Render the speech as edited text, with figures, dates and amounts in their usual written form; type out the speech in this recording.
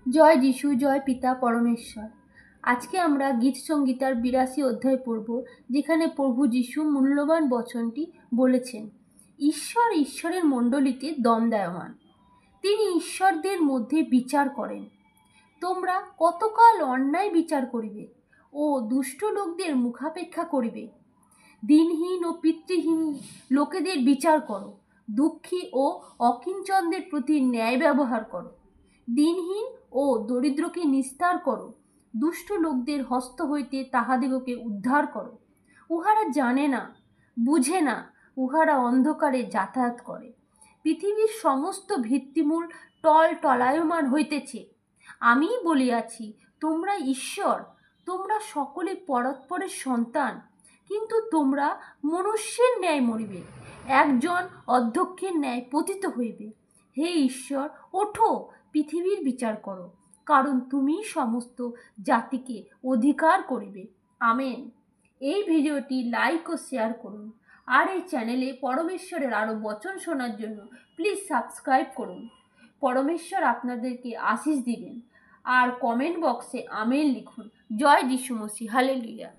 জয় যিশু, জয় পিতা পরমেশ্বর। আজকে আমরা গীত সংগীতার ৮২ অধ্যায় পড়ব, যেখানে প্রভু যিশু মূল্যবান বচনটি বলেছেন, ঈশ্বর ঈশ্বরের মণ্ডলীতে দণ্ডায়মান। তিনি ঈশ্বরদের মধ্যে বিচার করেন। তোমরা কতকাল অন্যায় বিচার করিবে ও দুষ্ট লোকদের মুখাপেক্ষা করিবে? দিনহীন ও পিতৃহীন লোকেদের বিচার করো, দুঃখী ও অকিঞ্চনদের প্রতি ন্যায় ব্যবহার করো। দিনহীন ও দরিদ্রকে নিস্তার করো, দুষ্ট লোকদের হস্ত হইতে তাহাদিগকে উদ্ধার করো। উহারা জানে না, বুঝে না, উহারা অন্ধকারে যাতায়াত করে। পৃথিবীর সমস্ত ভিত্তিমূল টলায়মান হইতেছে। আমি বলিয়াছি, তোমরা ঈশ্বর, তোমরা সকলে পরস্পরের সন্তান, কিন্তু তোমরা মনুষ্যের ন্যায় মরিবে, একজন অধ্যক্ষের ন্যায় পতিত হইবে। হে ঈশ্বর, ওঠো, পৃথিবীর বিচার করো, কারণ তুমি সমস্ত জাতিকে অধিকার করিবে। আমেন। এই ভিডিওটি লাইক ও শেয়ার করুন, আর এই চ্যানেলে পরমেশ্বরের আরও বচন শোনার জন্য প্লিজ সাবস্ক্রাইব করুন। পরমেশ্বর আপনাদেরকে আশীষ দিবেন। আর কমেন্ট বক্সে আমেন লিখুন। জয় যিশু মসিহ। হালেলুয়া।